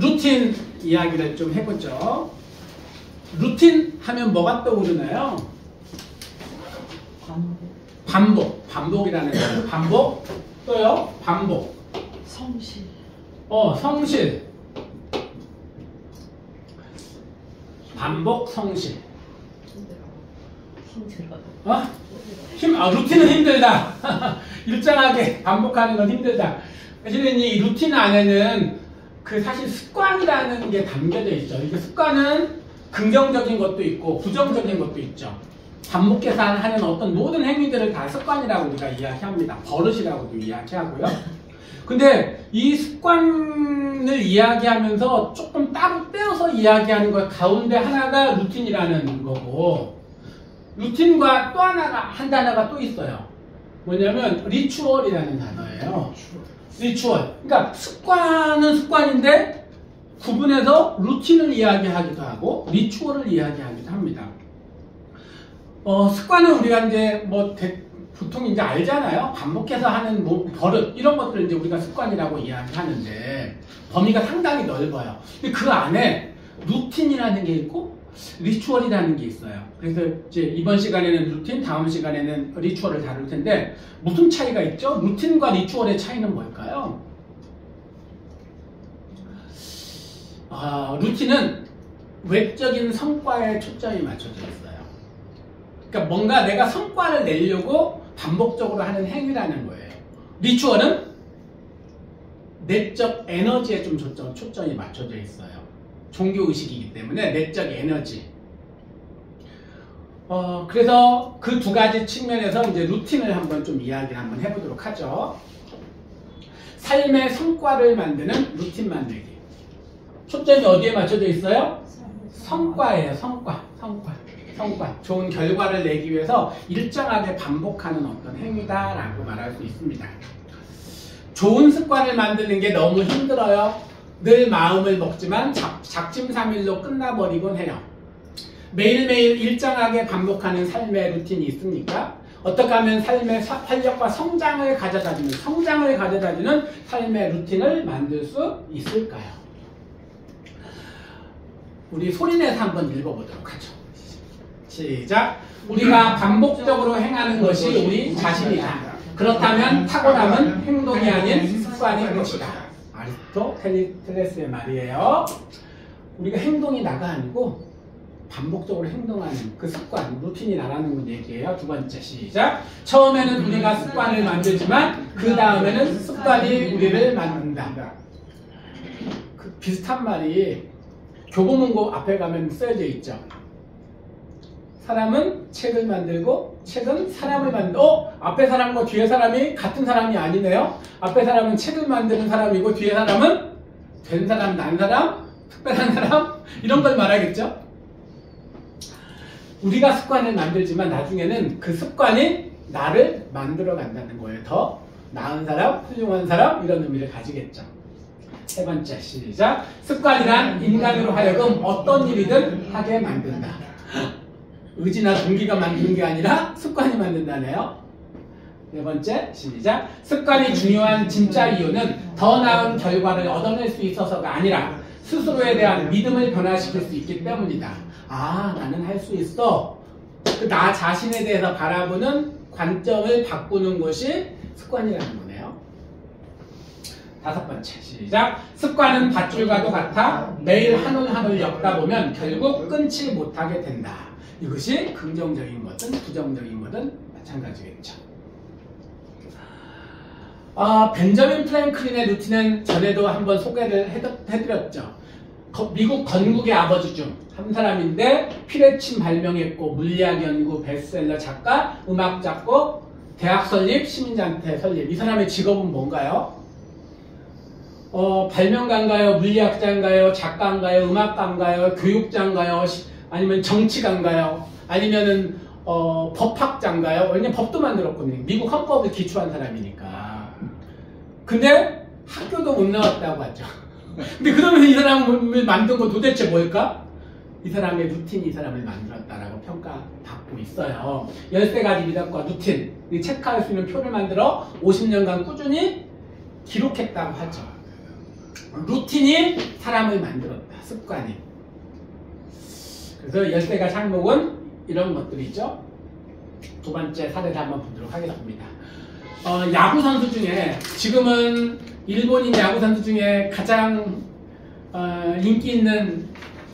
루틴 이야기를 좀 해보죠. 루틴 하면 뭐가 떠오르나요? 반복이라는 거예요. 반복, 또요? 반복. 성실. 성실. 반복, 성실. 루틴은 힘들다. 일정하게 반복하는 건 힘들다. 사실은 이 루틴 안에는 사실 습관이라는 게 담겨져 있죠. 이게 습관은 긍정적인 것도 있고 부정적인 것도 있죠. 반복해서 하는 어떤 모든 행위들을 다 습관이라고 우리가 이야기합니다. 버릇이라고도 이야기하고요. 근데 이 습관을 이야기하면서 조금 따로 떼어서 이야기하는 것 가운데 하나가 루틴이라는 거고, 루틴과 또 한 단어가 또 있어요. 뭐냐면 리추얼이라는 단어예요. 리추얼. 그러니까 습관은 습관인데 구분해서 루틴을 이야기하기도 하고 리추얼을 이야기하기도 합니다. 습관은 우리가 이제 보통 이제 알잖아요. 반복해서 하는 버릇 이런 것들을 이제 우리가 습관이라고 이야기하는데 범위가 상당히 넓어요. 근데 그 안에 루틴이라는 게 있고 리추얼이라는 게 있어요. 그래서 이제 이번 시간에는 루틴, 다음 시간에는 리추얼을 다룰 텐데 무슨 차이가 있죠? 루틴과 리추얼의 차이는 뭘까요? 루틴은 외적인 성과에 초점이 맞춰져 있어요. 그러니까 뭔가 내가 성과를 내려고 반복적으로 하는 행위라는 거예요. 리추얼은 내적 에너지에 좀 초점이 맞춰져 있어요. 종교의식이기 때문에 내적 에너지. 그래서 그 두 가지 측면에서 이제 루틴을 한번 좀 이야기를 한번 해보도록 하죠. 삶의 성과를 만드는 루틴 만들기. 초점이 어디에 맞춰져 있어요? 성과예요. 성과. 좋은 결과를 내기 위해서 일정하게 반복하는 어떤 행위다라고 말할 수 있습니다. 좋은 습관을 만드는 게 너무 힘들어요. 늘 마음을 먹지만 작심삼일로 끝나버리곤 해요. 매일매일 일정하게 반복하는 삶의 루틴이 있습니까? 어떻게 하면 삶의 활력과 성장을 가져다주는 삶의 루틴을 만들 수 있을까요? 우리 소리내서 한번 읽어보도록 하죠. 시작. 우리가 반복적으로 행하는 것이 우리 자신이다. 그렇다면 타고남은 행동이 아닌 습관인 것이다. 아리스토텔레스의 말이에요. 우리가 행동이 나가 아니고 반복적으로 행동하는 그 습관, 루틴이 나라는 얘기예요. 두 번째 시작. 처음에는 우리가 습관을 만들지만 그 다음에는 습관이 우리를 만든다. 비슷한 말이 교보문고 앞에 가면 쓰여져 있죠. 사람은 책을 만들고 책은 사람을 만들고 앞에 사람과 뒤에 사람이 같은 사람이 아니네요. 앞에 사람은 책을 만드는 사람이고 뒤에 사람은 된 사람, 난 사람, 특별한 사람 이런 걸 말하겠죠. 우리가 습관을 만들지만 나중에는 그 습관이 나를 만들어 간다는 거예요. 더 나은 사람, 훌륭한 사람 이런 의미를 가지겠죠. 세 번째 시작. 습관이란 인간으로 하여금 어떤 일이든 하게 만든다. 의지나 동기가 만드는 게 아니라 습관이 만든다네요. 네 번째 시작. 습관이 중요한 진짜 이유는 더 나은 결과를 얻어낼 수 있어서가 아니라 스스로에 대한 믿음을 변화시킬 수 있기 때문이다. 나는 할 수 있어. 나 자신에 대해서 바라보는 관점을 바꾸는 것이 습관이라는 거네요. 다섯 번째 시작. 습관은 밧줄과도 같아 매일 한 올 한 올 엮다 보면 결국 끊지 못하게 된다. 이것이 긍정적인 거든 부정적인 거든 마찬가지겠죠. 벤저민 프랭클린의 루틴은 전에도 한번 소개를 해드렸죠. 미국 건국의 아버지 중 한 사람인데 피레침 발명했고 물리학 연구, 베스트셀러 작가, 음악 작곡, 대학 설립, 시민단체 설립. 이 사람의 직업은 뭔가요? 발명가인가요? 물리학자인가요? 작가인가요? 음악가인가요? 교육자인가요? 아니면 정치가인가요? 아니면은 법학자인가요? 왜냐면 법도 만들었거든요. 미국 헌법을 기초한 사람이니까. 근데 학교도 못 나왔다고 하죠. 근데 그러면 이 사람을 만든 건 도대체 뭘까? 이 사람의 루틴이 이 사람을 만들었다라고 평가받고 있어요. 13가지 미덕과 루틴, 체크할 수 있는 표를 만들어 50년간 꾸준히 기록했다고 하죠. 루틴이 사람을 만들었다. 습관이. 그래서 열대가 장목은 이런 것들이죠. 두 번째 사례를 한번 보도록 하겠습니다. 야구 선수 중에 지금은 일본인 야구 선수 중에 가장 인기 있는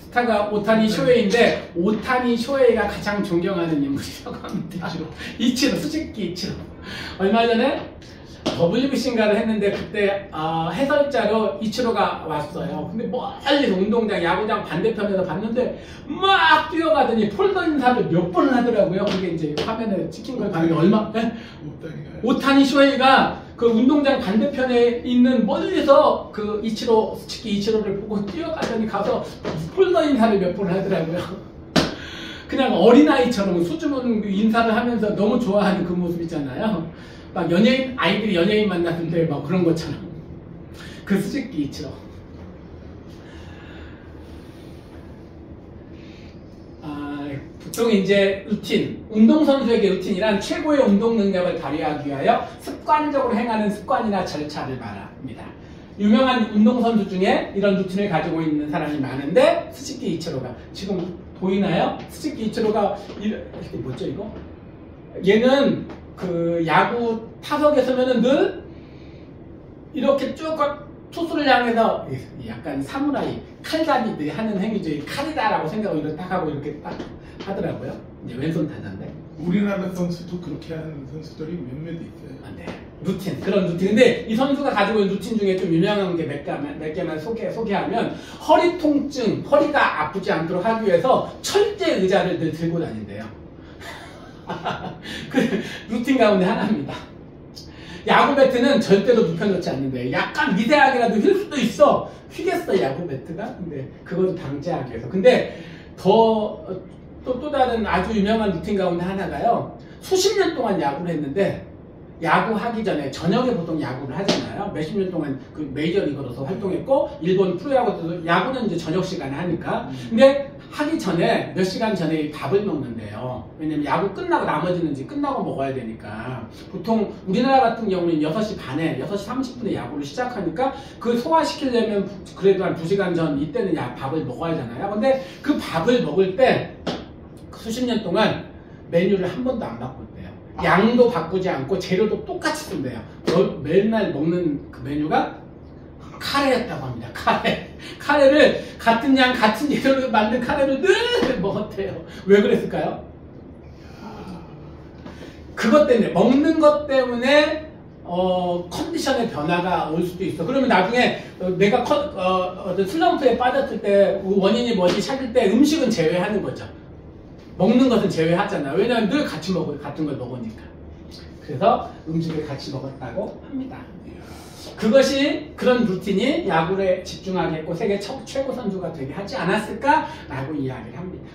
스타가 오타니 쇼헤이인데 오타니 쇼헤이가 가장 존경하는 인물이라고 합니다. 이치로, 수직기 이치로. 얼마 전에 WBC인가를 했는데 그때 해설자로 이치로가 왔어요. 근데 멀리 운동장, 야구장 반대편에서 봤는데 막 뛰어가더니 폴더 인사를 몇 번을 하더라고요. 그게 이제 화면에 찍힌 걸 봤는데 얼마? 네? 오타니 쇼헤이가 그 운동장 반대편에 있는 멀리서 그 이치로, 스치키 이치로를 보고 뛰어가더니 가서 폴더 인사를 몇 번을 하더라고요. 그냥 어린아이처럼 수줍은 인사를 하면서 너무 좋아하는 그 모습 있잖아요. 막 연예인, 아이들이 연예인 만났을 때 막 그런 것처럼. 그 수직기 이치로. 보통 이제 루틴, 운동선수에게 루틴이란 최고의 운동 능력을 발휘하기 위하여 습관적으로 행하는 습관이나 절차를 말합니다. 유명한 운동선수 중에 이런 루틴을 가지고 있는 사람이 많은데 스즈키 이치로가 지금 보이나요? 스즈키 이치로가 이게 뭐죠 이거? 얘는 그 야구 타석에 서면은 늘 이렇게 쭉 투수를 향해서 약간 사무라이 칼잡이들이 하는 행위죠. 칼이다라고 생각하고 이렇게 딱 하고 이렇게 딱 하더라고요. 이제 왼손 타자인데. 우리나라 선수도 그렇게 하는 선수들이 몇몇 있어요. 네. 루틴, 그런 루틴. 근데 이 선수가 가지고 있는 루틴 중에 좀 유명한 게 몇 개만 소개하면 허리 통증, 허리가 아프지 않도록 하기 위해서 철제 의자를 늘 들고 다닌대요. 그 루틴 가운데 하나입니다. 야구 배트는 절대로 눕혀놓지 않는데 약간 미세하게라도 휠 수도 있어. 휘겠어 야구 배트가. 근데 그것도 방지하기 위해서. 근데 또 다른 아주 유명한 루틴 가운데 하나가요. 수십 년 동안 야구를 했는데 야구 하기 전에 저녁에 보통 야구를 하잖아요. 몇십 년 동안 그 메이저리거로서 활동했고 일본 프로야구도 야구는 이제 저녁 시간에 하니까. 근데 하기 전에 몇 시간 전에 밥을 먹는데요. 왜냐면 야구 끝나고 나머지는 이제 끝나고 먹어야 되니까. 보통 우리나라 같은 경우는 6시 반에 6시 30분에 야구를 시작하니까 그 소화시키려면 그래도 한 2시간 전 이때는 밥을 먹어야 하잖아요. 근데 그 밥을 먹을 때 수십 년 동안 메뉴를 한 번도 안 바꿨대요. 양도 바꾸지 않고 재료도 똑같이 쓴대요. 맨날 먹는 그 메뉴가 카레였다고 합니다. 카레를 같은 양 같은 재료로 만든 카레를 늘 먹었대요. 왜 그랬을까요? 그것 때문에, 먹는 것 때문에 컨디션의 변화가 올 수도 있어. 그러면 나중에 내가 어떤 슬럼프에 빠졌을 때 원인이 뭐지 찾을 때 음식은 제외하는 거죠. 먹는 것은 제외하잖아. 왜냐하면 늘 같은 걸 먹으니까. 그래서 음식을 같이 먹었다고 합니다. 그것이 그런 루틴이 야구에 집중하게 했고 세계 최고 선수가 되게 하지 않았을까라고 이야기를 합니다.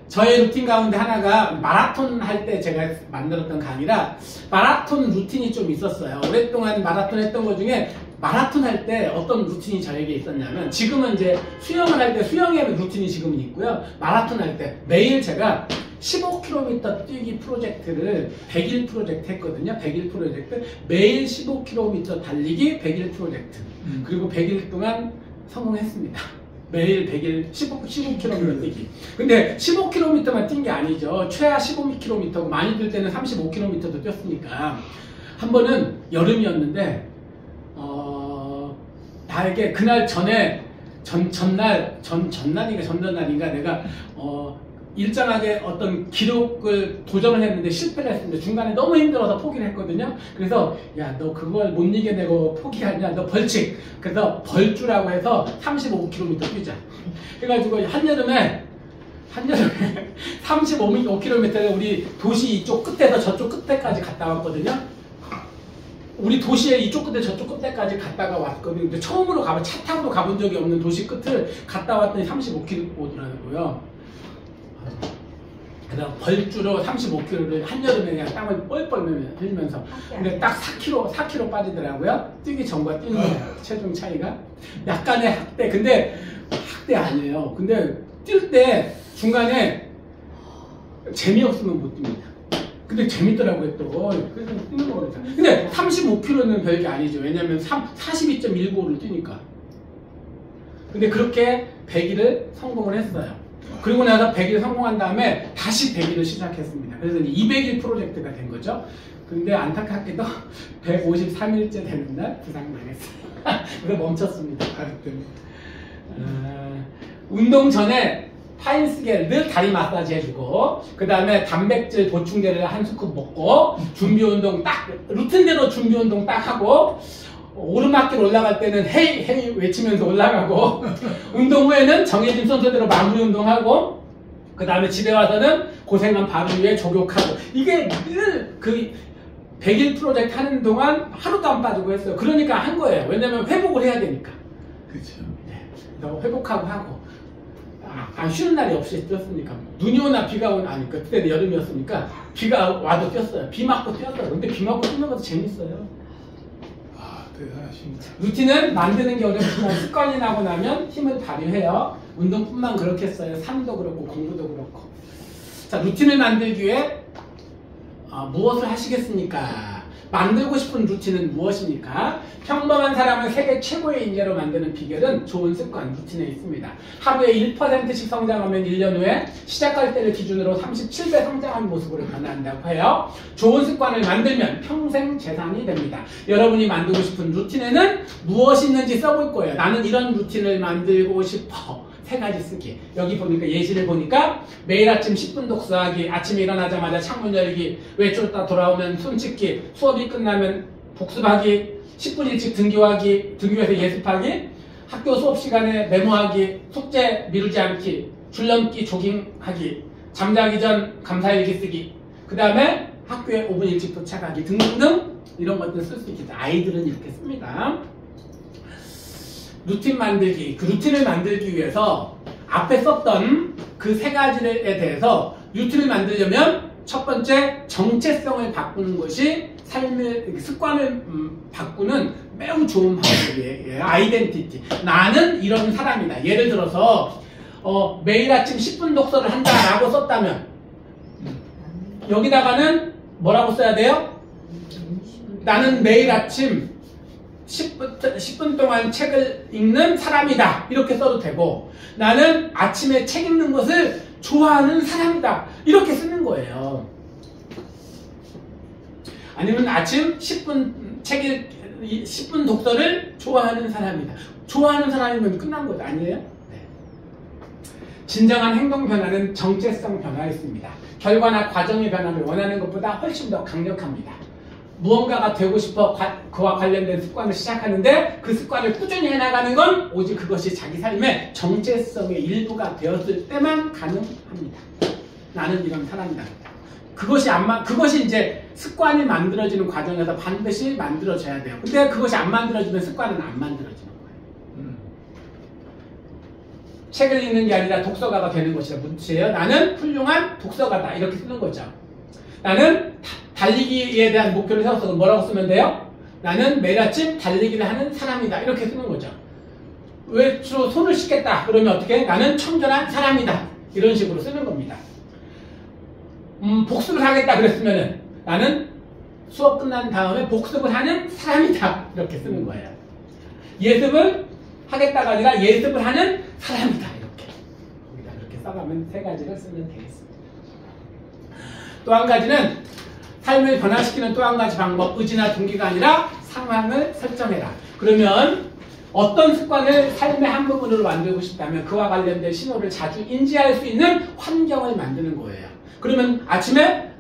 저의 루틴 가운데 하나가 마라톤 할 때 제가 만들었던 강의라 마라톤 루틴이 좀 있었어요. 오랫동안 마라톤 했던 것 중에 마라톤 할 때 어떤 루틴이 저에게 있었냐면 지금은 이제 수영을 할 때 수영의 루틴이 지금은 있고요. 마라톤 할 때 매일 제가 15km 뛰기 프로젝트를 100일 프로젝트 했거든요. 100일 프로젝트. 매일 15km 달리기 100일 프로젝트. 그리고 100일 동안 성공했습니다. 매일 100일 15km 뛰기. 근데 15km만 뛴 게 아니죠. 최하 15km고 많이 뛸 때는 35km도 뛰었으니까. 한 번은 여름이었는데 나에게 그날 전에 전날인가 내가 일정하게 어떤 기록을 도전을 했는데 실패를 했습니다. 중간에 너무 힘들어서 포기를 했거든요. 그래서 야, 너 그걸 못 이겨내고 포기하냐? 너 벌칙. 그래서 벌주라고 해서 35km 뛰자. 해가지고 한여름에 35km를 우리 도시 이쪽 끝에서 저쪽 끝에까지 갔다 왔거든요. 우리 도시의 이쪽 끝에 저쪽 끝에까지 갔다가 왔거든요. 근데 처음으로 차 타고 가본 적이 없는 도시 끝을 갔다 왔더니 35km 오더라고요. 그래서 벌주로 35km를 한여름에 그냥 땀을 뻘뻘 흘리면서. 근데 딱 4kg 빠지더라고요. 뛰기 전과 뛰는 체중 차이가. 약간의 학대. 근데 학대 아니에요. 근데 뛸 때 중간에 재미없으면 못 뜁니다. 근데 재밌더라고요 또. 그래서 뛰는 거거든요. 근데 35km는 별게 아니죠. 왜냐면 42.195를 뛰니까. 근데 그렇게 100일을 성공을 했어요. 그리고 나서 100일 성공한 다음에 다시 100일을 시작했습니다. 그래서 200일 프로젝트가 된 거죠. 근데 안타깝게도 153일째 되는 날 부상당했어요. 그래서 멈췄습니다. 운동 전에 파인스겔 늘 다리 마사지 해주고, 그 다음에 단백질 보충제를 한 스쿱 먹고, 준비 운동 딱 루틴대로 준비 운동 딱 하고, 오르막길 올라갈 때는 헤이 헤이 외치면서 올라가고, 운동 후에는 정해진 순서대로 마무리 운동하고, 그 다음에 집에 와서는 고생한 밥을 위해 족욕하고, 이게 늘 그 100일 프로젝트 하는 동안 하루도 안 빠지고 했어요. 그러니까 한 거예요. 왜냐면 회복을 해야 되니까. 그렇죠. 네. 회복하고 하고. 쉬는 날이 없이 뛰었으니까. 눈이 오나 비가 오나, 아니, 그때는 여름이었으니까 비가 와도 뛰었어요. 비 맞고 뛰었어요. 근데 비 맞고 뛰는 것도 재밌어요. 대단하십니다. 루틴은 만드는 게 어렵지만 습관이 나고 나면 힘을 발휘해요. 운동뿐만 그렇겠어요. 삶도 그렇고 공부도 그렇고. 자, 루틴을 만들기 위해 무엇을 하시겠습니까? 만들고 싶은 루틴은 무엇입니까? 평범한 사람을 세계 최고의 인재로 만드는 비결은 좋은 습관, 루틴에 있습니다. 하루에 1%씩 성장하면 1년 후에 시작할 때를 기준으로 37배 성장한 모습으로 변화한다고 해요. 좋은 습관을 만들면 평생 재산이 됩니다. 여러분이 만들고 싶은 루틴에는 무엇이 있는지 써볼 거예요. 나는 이런 루틴을 만들고 싶어. 3가지 쓰기. 여기 보니까 예시를 보니까 매일 아침 10분 독서하기, 아침에 일어나자마자 창문 열기, 외출했다 돌아오면 손 씻기, 수업이 끝나면 복습하기, 10분 일찍 등교하기, 등교해서 예습하기, 학교 수업 시간에 메모하기, 숙제 미루지 않기, 줄넘기 조깅하기, 잠자기 전 감사일기 쓰기, 그 다음에 학교에 5분 일찍 도착하기 등등등 이런 것들 쓸 수 있겠죠. 아이들은 이렇게 씁니다. 루틴 만들기, 그 루틴을 만들기 위해서 앞에 썼던 그 3가지에 대해서 루틴을 만들려면 첫 번째 정체성을 바꾸는 것이 삶의 습관을 바꾸는 매우 좋은 방법이에요. 아이덴티티. 나는 이런 사람이다. 예를 들어서 매일 아침 10분 독서를 한다라고 썼다면 여기다가는 뭐라고 써야 돼요? 나는 매일 아침 10분 동안 책을 읽는 사람이다. 이렇게 써도 되고, 나는 아침에 책 읽는 것을 좋아하는 사람이다. 이렇게 쓰는 거예요. 아니면 아침 10분 독서를 좋아하는 사람이다. 좋아하는 사람이면 끝난 거죠. 아니에요? 네. 진정한 행동 변화는 정체성 변화였습니다. 결과나 과정의 변화를 원하는 것보다 훨씬 더 강력합니다. 무언가가 되고 싶어 그와 관련된 습관을 시작하는데 그 습관을 꾸준히 해나가는 건 오직 그것이 자기 삶의 정체성의 일부가 되었을 때만 가능합니다. 나는 이런 사람이다. 그것이 이제 습관이 만들어지는 과정에서 반드시 만들어져야 돼요. 근데 그것이 안 만들어지면 습관은 안 만들어지는 거예요. 책을 읽는 게 아니라 독서가가 되는 것이라 문제예요. 나는 훌륭한 독서가다. 이렇게 쓰는 거죠. 나는 달리기에 대한 목표를 세웠어. 뭐라고 쓰면 돼요? 나는 매일 아침 달리기를 하는 사람이다. 이렇게 쓰는 거죠. 왜 주로 손을 씻겠다. 그러면 어떻게 해? 나는 청결한 사람이다. 이런 식으로 쓰는 겁니다. 복습을 하겠다 그랬으면은 나는 수업 끝난 다음에 복습을 하는 사람이다. 이렇게 쓰는 거예요. 예습을 하겠다가 아니라 예습을 하는 사람이다. 이렇게. 거기다 그렇게 써가면 3가지를 쓰면 되겠습니다. 또 한 가지는 삶을 변화시키는 또 한 가지 방법, 의지나 동기가 아니라 상황을 설정해라. 그러면 어떤 습관을 삶의 한 부분으로 만들고 싶다면 그와 관련된 신호를 자주 인지할 수 있는 환경을 만드는 거예요. 그러면 아침에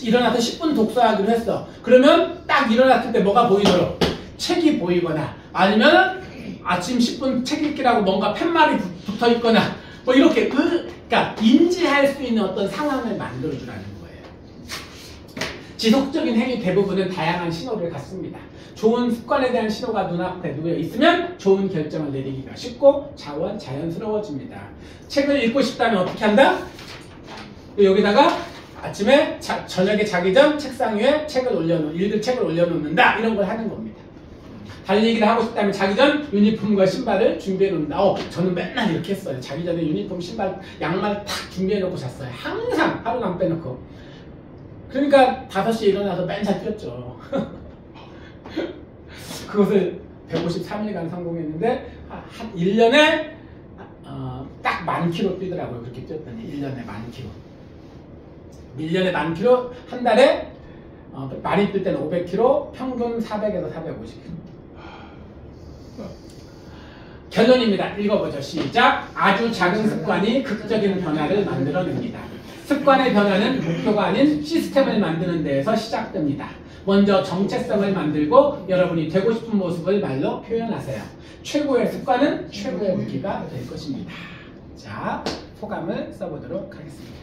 일어나서 10분 독서하기로 했어. 그러면 딱 일어났을 때 뭐가 보이도록 책이 보이거나 아니면 아침 10분 책 읽기라고 뭔가 팻말이 붙어 있거나 뭐 이렇게 그러니까 인지할 수 있는 어떤 상황을 만들어주라는 거예요. 지속적인 행위 대부분은 다양한 신호를 갖습니다. 좋은 습관에 대한 신호가 눈앞에 놓여 있으면 좋은 결정을 내리기가 쉽고 자연스러워집니다. 책을 읽고 싶다면 어떻게 한다? 여기다가 아침에 저녁에 자기 전 책상 위에 읽을 책을 올려놓는다. 이런 걸 하는 겁니다. 달리기를 하고 싶다면 자기 전 유니폼과 신발을 준비해 놓는다. 저는 맨날 이렇게 했어요. 자기 전에 유니폼, 신발, 양말 탁 준비해 놓고 잤어요. 항상 하루도 안 빼놓고. 그러니까 5시에 일어나서 맨날 뛰었죠. 그것을 153일간 성공했는데 한 1년에 딱 10,000km 뛰더라고요. 그렇게 뛰었더니 1년에 10,000km. 1년에 10,000km, 한 달에 많이 뛸 때는 500km, 평균 400에서 450km. 결론입니다. 읽어보죠. 시작. 아주 작은 습관이 극적인 변화를 만들어냅니다. 습관의 변화는 목표가 아닌 시스템을 만드는 데에서 시작됩니다. 먼저 정체성을 만들고 여러분이 되고 싶은 모습을 말로 표현하세요. 최고의 습관은 최고의 무기가 될 것입니다. 자, 소감을 써보도록 하겠습니다.